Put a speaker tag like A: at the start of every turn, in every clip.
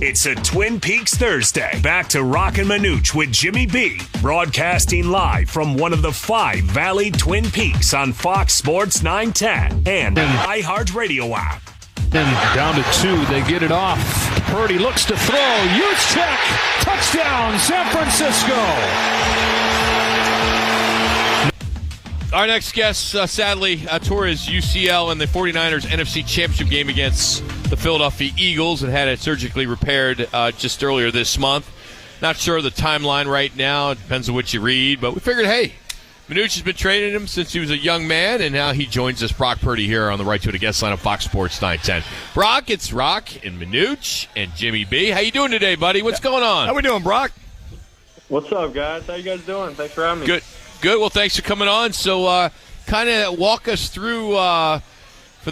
A: It's a Twin Peaks Thursday. Back to Rock and Manooch with Jimmy B. Broadcasting live from one of the 5 Valley Twin Peaks on Fox Sports 910 and iHeartRadio app.
B: And down to 2, they get it off. Purdy looks to throw. Juszczyk, touchdown, San Francisco.
C: Our next guest, sadly, tore his UCL in the 49ers NFC Championship game against the Philadelphia Eagles and had it surgically repaired just earlier this month. Not sure of the timeline right now. It depends on what you read. But we figured, hey, Manooch has been training him since he was a young man, and now he joins us, Brock Purdy, here on the Right to It, a guest line of Fox Sports 910. Brock, it's Rock and Manooch and Jimmy B. How you doing today, buddy? What's going on?
B: How we doing, Brock?
D: What's up, guys? How you guys doing? Thanks for having me.
C: Good. Well, thanks for coming on. So kind of walk us through, for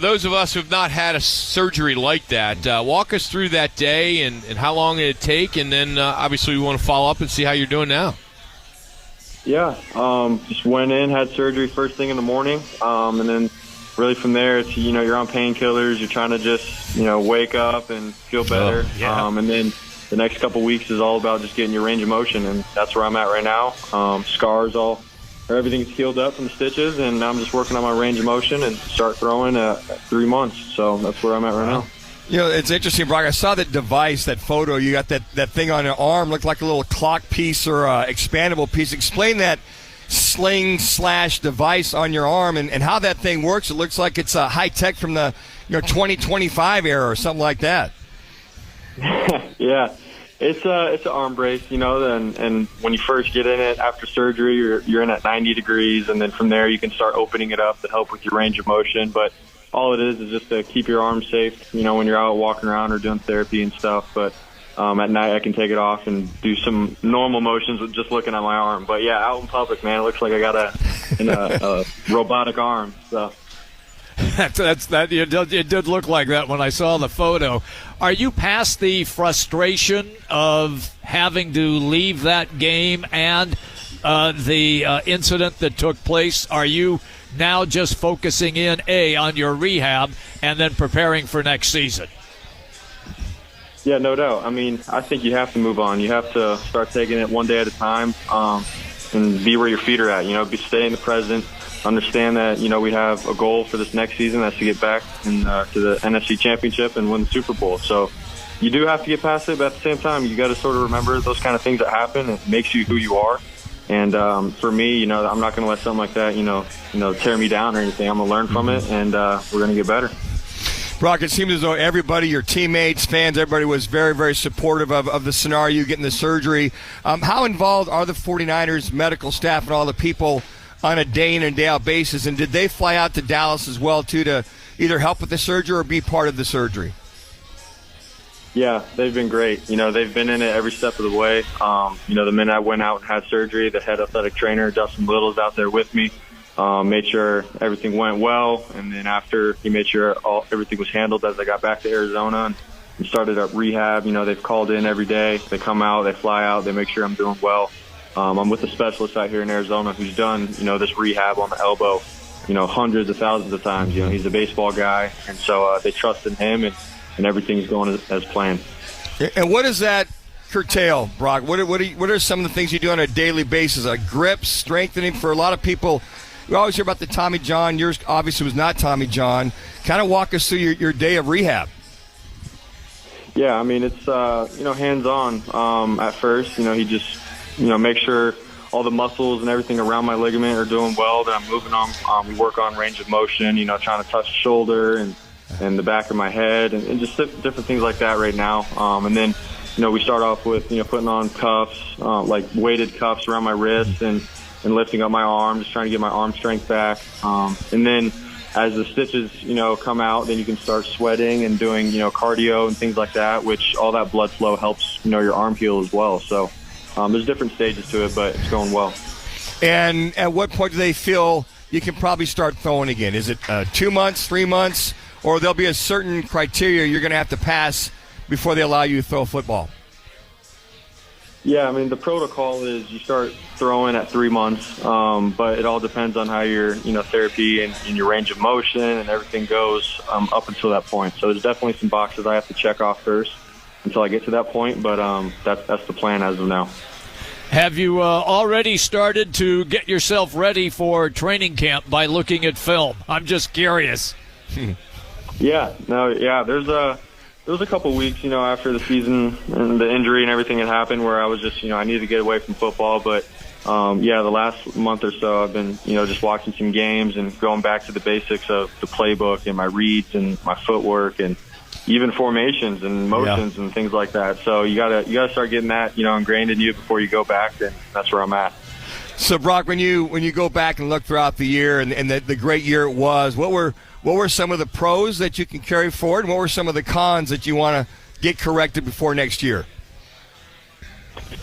C: those of us who have not had a surgery like that, walk us through that day and how long did it take, and then obviously we want to follow up and see how you're doing now.
D: Yeah, just went in, had surgery first thing in the morning, and then really from there, it's, you're on painkillers, you're trying to just, wake up and feel better, and then the next couple weeks is all about just getting your range of motion, and that's where I'm at right now. Everything's healed up from the stitches, and I'm just working on my range of motion and start throwing at 3 months. So that's where I'm at right now.
B: It's interesting, Brock. I saw that device, that photo. You got that thing on your arm, looked like a little clock piece or expandable piece. Explain that sling/device on your arm and how that thing works. It looks like it's high-tech from the 2025 era or something like that.
D: Yeah. It's an arm brace, and when you first get in it after surgery, you're in at 90 degrees, and then from there you can start opening it up to help with your range of motion. But all it is just to keep your arms safe, when you're out walking around or doing therapy and stuff. But at night I can take it off and do some normal motions with just looking at my arm. But yeah, out in public, man, it looks like I got a robotic arm. So.
E: It did look like that when I saw the photo. Are you past the frustration of having to leave that game and the incident that took place? Are you now just focusing on your rehab and then preparing for next season?
D: Yeah, no doubt. I mean, I think you have to move on. You have to start taking it one day at a time and be where your feet are at. Stay in the present. Understand that, we have a goal for this next season. That's to get back to the NFC Championship and win the Super Bowl. So you do have to get past it, but at the same time, you got to sort of remember those kind of things that happen. It makes you who you are. And for me, I'm not going to let something like that, tear me down or anything. I'm going to learn from it, and we're going to get better.
B: Brock, it seems as though everybody, your teammates, fans, everybody was very, very supportive of the scenario, you getting the surgery. How involved are the 49ers medical staff and all the people on a day in and day out basis, and did they fly out to Dallas as well too to either help with the surgery or be part of the surgery?
D: Yeah, they've been great. They've been in it every step of the way. The minute I went out and had surgery, the head athletic trainer, Dustin Little, is out there with me, made sure everything went well, and then after he made sure everything was handled as I got back to Arizona and started up rehab. They've called in every day. They come out, they fly out, they make sure I'm doing well. I'm with a specialist out here in Arizona who's done, this rehab on the elbow, hundreds of thousands of times. He's a baseball guy, and so they trust in him, and everything's going as planned.
B: And what does that curtail, Brock? What are some of the things you do on a daily basis? Grips, strengthening for a lot of people. We always hear about the Tommy John. Yours obviously was not Tommy John. Kind of walk us through your day of rehab.
D: Yeah, I mean, it's, hands-on at first. He just, make sure all the muscles and everything around my ligament are doing well, that I'm moving on. We work on range of motion, trying to touch the shoulder and the back of my head and just different things like that right now. And then, we start off with, putting on cuffs, like weighted cuffs around my wrist and lifting up my arm, just trying to get my arm strength back. And then as the stitches, come out, then you can start sweating and doing, cardio and things like that, which all that blood flow helps, your arm heal as well. So there's different stages to it, but it's going well.
B: And at what point do they feel you can probably start throwing again? Is it 2 months, 3 months, or there'll be a certain criteria you're going to have to pass before they allow you to throw a football?
D: Yeah, I mean, the protocol is you start throwing at 3 months, but it all depends on how your, therapy and your range of motion and everything goes up until that point. So there's definitely some boxes I have to check off first. until I get to that point. But that's the plan as of now.
E: Have you already started to get yourself ready for training camp by looking at film? I'm just curious.
D: Yeah. There's a couple weeks, after the season and the injury and everything had happened, where I was just, I needed to get away from football. But the last month or so, I've been, just watching some games and going back to the basics of the playbook and my reads and my footwork and even formations and motions and things like that. So you gotta start getting that, ingrained in you before you go back, and that's where I'm at.
B: So, Brock, when you go back and look throughout the year and the great year it was, what were some of the pros that you can carry forward, and what were some of the cons that you want to get corrected before next year?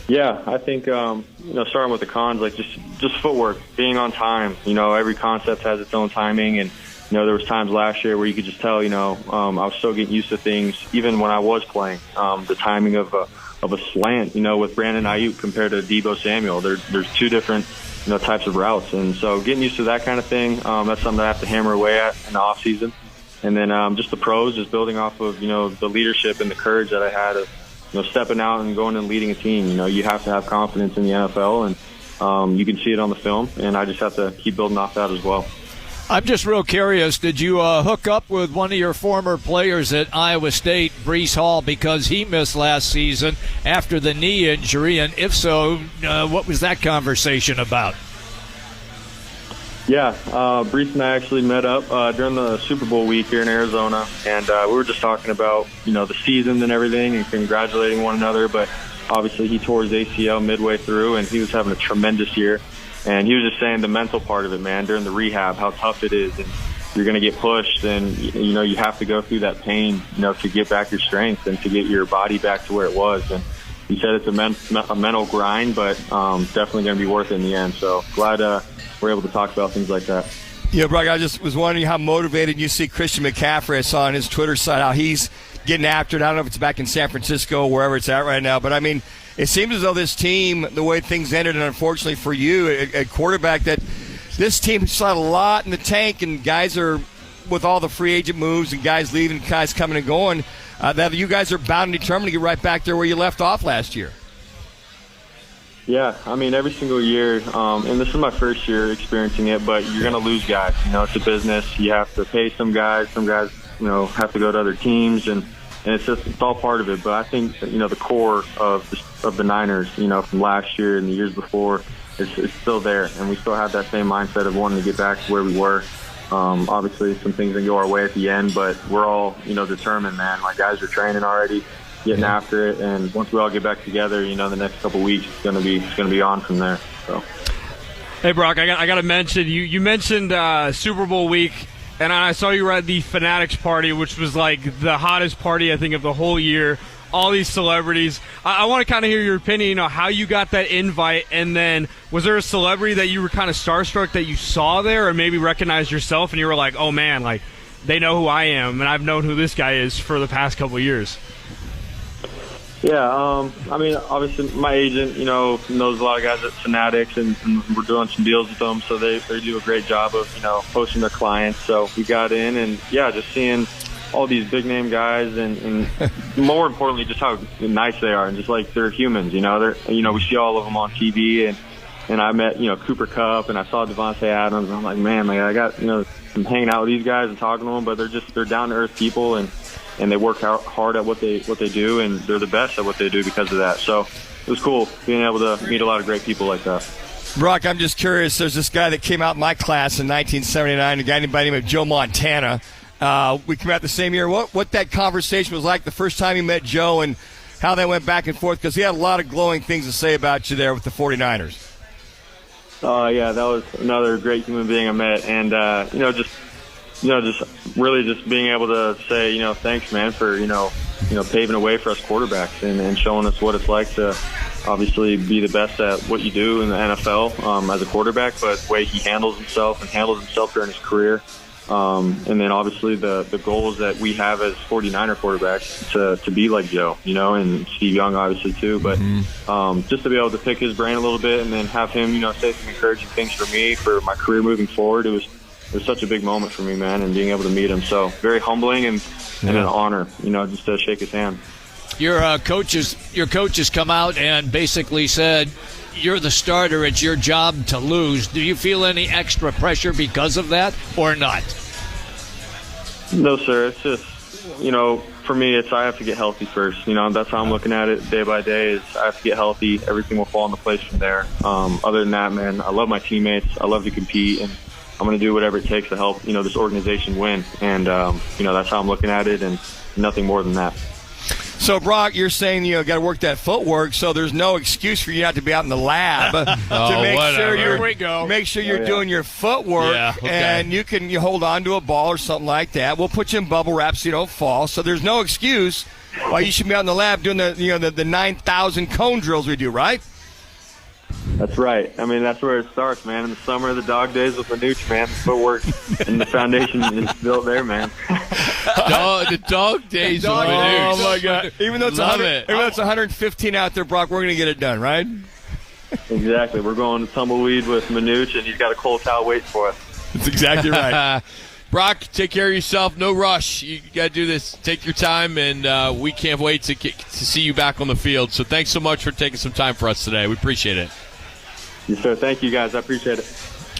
D: Yeah, I think starting with the cons, like just footwork, being on time. Every concept has its own timing, and there was times last year where you could just tell, I was still getting used to things even when I was playing. The timing of a slant, with Brandon Ayuk compared to Deebo Samuel, there's two different types of routes, and so getting used to that kind of thing, that's something that I have to hammer away at in the off season. And then just the pros, just building off of the leadership and the courage that I had of stepping out and going and leading a team. You have to have confidence in the NFL, and you can see it on the film, and I just have to keep building off that as well.
E: I'm just real curious, did you hook up with one of your former players at Iowa State, Breece Hall, because he missed last season after the knee injury? And if so, what was that conversation about?
D: Yeah, Breece and I actually met up during the Super Bowl week here in Arizona, and we were just talking about, the season and everything and congratulating one another. But obviously he tore his ACL midway through, and he was having a tremendous year. And he was just saying the mental part of it, man, during the rehab, how tough it is. And you're going to get pushed, and, you have to go through that pain, to get back your strength and to get your body back to where it was. And he said it's a mental grind, but definitely going to be worth it in the end. So glad we're able to talk about things like that.
B: Yeah, Brock, I just was wondering how motivated you see Christian McCaffrey. I saw on his Twitter site how he's getting after it. I don't know if it's back in San Francisco or wherever it's at right now, but I mean, it seems as though this team, the way things ended, and unfortunately for you at quarterback, that this team still had a lot in the tank, and guys are, with all the free agent moves and guys leaving, guys coming and going, that you guys are bound and determined to get right back there where you left off last year.
D: Yeah, I mean, every single year, and this is my first year experiencing it, but you're going to lose guys. It's a business. You have to pay some guys. Some guys, have to go to other teams, and it's all part of it. But I think, the core of the Niners, from last year and the years before, it's still there. And we still have that same mindset of wanting to get back to where we were. Obviously, some things didn't go our way at the end, but we're all, determined, man. My guys are training already, getting after it. And once we all get back together, the next couple of weeks, it's going to be on from there. So.
F: Hey, Brock, I got to mention, you mentioned Super Bowl week. And I saw you were at the Fanatics party, which was like the hottest party, I think, of the whole year. All these celebrities. I want to kind of hear your opinion, how you got that invite. And then was there a celebrity that you were kind of starstruck that you saw there or maybe recognized yourself and you were like, oh, man, like they know who I am and I've known who this guy is for the past couple of years?
D: Yeah, I mean, obviously my agent, knows a lot of guys at Fanatics, and we're doing some deals with them, so they do a great job of, hosting their clients. So we got in, and, just seeing all these big-name guys and more importantly, just how nice they are, and just like they're humans, They're, we see all of them on TV, and I met, Cooper Kupp, and I saw Devontae Adams, and I'm like, man, like I got, I'm hanging out with these guys and talking to them, but they're down-to-earth people, and they work hard at what they do, and they're the best at what they do because of that. So it was cool being able to meet a lot of great people like that.
B: Brock, I'm just curious. There's this guy that came out in my class in 1979, a guy by the name of Joe Montana. We came out the same year. What that conversation was like the first time you met Joe and how that went back and forth, because he had a lot of glowing things to say about you there with the 49ers.
D: Yeah, that was another great human being I met, and just really just being able to say, thanks, man, for, paving a way for us quarterbacks and showing us what it's like to obviously be the best at what you do in the NFL as a quarterback, but the way he handles himself during his career. And then obviously the goals that we have as 49er quarterbacks to be like Joe, and Steve Young obviously too. But just to be able to pick his brain a little bit and then have him, say some encouraging things for me for my career moving forward, it was such a big moment for me, man, and being able to meet him. So very humbling and an honor, just to shake his hand.
E: Your coaches come out and basically said, you're the starter, it's your job to lose. Do you feel any extra pressure because of that or not?
D: No, sir. It's just, for me, I have to get healthy first. That's how I'm looking at it day by day is I have to get healthy. Everything will fall into place from there. Other than that, man, I love my teammates. I love to compete, and I'm going to do whatever it takes to help, this organization win. And, that's how I'm looking at it, and nothing more than that.
B: So, Brock, you're saying got to work that footwork, so there's no excuse for you not to be out in the lab to make sure you're doing your footwork, and you hold on to a ball or something like that. We'll put you in bubble wrap so you don't fall. So there's no excuse why you should be out in the lab doing the 9,000 cone drills we do, right?
D: That's right. I mean, that's where it starts, man. In the summer of the dog days with Manuch, man, the footwork and the foundation is built there, man.
C: The dog days with Manuch.
B: Oh, my God. Even though it's 115 out there, Brock, we're going to get it done, right?
D: Exactly. We're going to tumbleweed with Manuch, and he's got a cold towel waiting for us.
B: That's exactly right.
C: Brock, take care of yourself. No rush. You got to do this. Take your time, and we can't wait to see you back on the field. So thanks so much for taking some time for us today. We appreciate it.
D: Yes, sir. Thank you, guys. I appreciate it.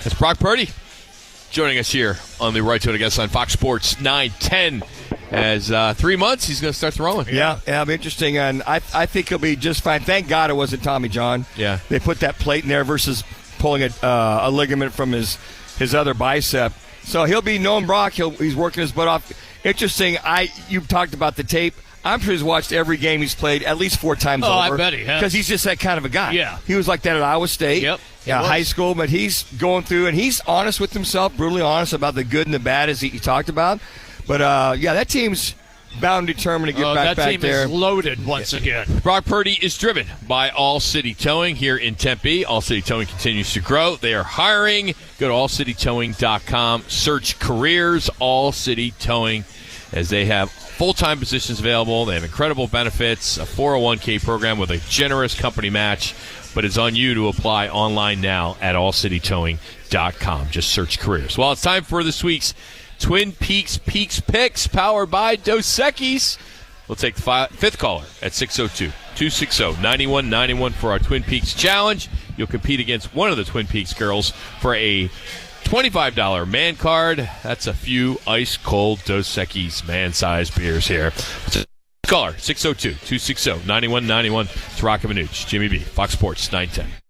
C: It's Brock Purdy joining us here on the Right to It Guest on Fox Sports 910. As 3 months, he's going to start throwing.
B: Yeah, it'll be interesting, and I think he'll be just fine. Thank God it wasn't Tommy John.
C: Yeah.
B: They put that plate in there versus pulling a ligament from his other bicep. So he'll be knowing Brock. He's working his butt off. Interesting. You talked about the tape. I'm sure he's watched every game he's played at least 4 times over.
E: I bet he has.
B: Because he's just that kind of a guy.
E: Yeah.
B: He was like that at Iowa State.
E: Yep.
B: High school, but he's going through, and he's honest with himself, brutally honest about the good and the bad as he talked about. But, that team's bound and determined to get back there.
E: That team is loaded once again.
C: Brock Purdy is driven by All City Towing here in Tempe. All City Towing continues to grow. They are hiring. Go to allcitytowing.com. Search careers, All City Towing, as they have full-time positions available. They have incredible benefits, a 401k program with a generous company match, but it's on you to apply online now at allcitytowing.com. Just search careers. Well, it's time for this week's Twin Peaks Picks, powered by Dos Equis. We'll take the fifth caller at 602-260-9191 for our Twin Peaks Challenge. You'll compete against one of the Twin Peaks girls for a $25 man card. That's a few ice-cold Dos Equis man-sized beers here. Caller, 602-260-9191. It's Rock and Manuch, Jimmy B, Fox Sports 910.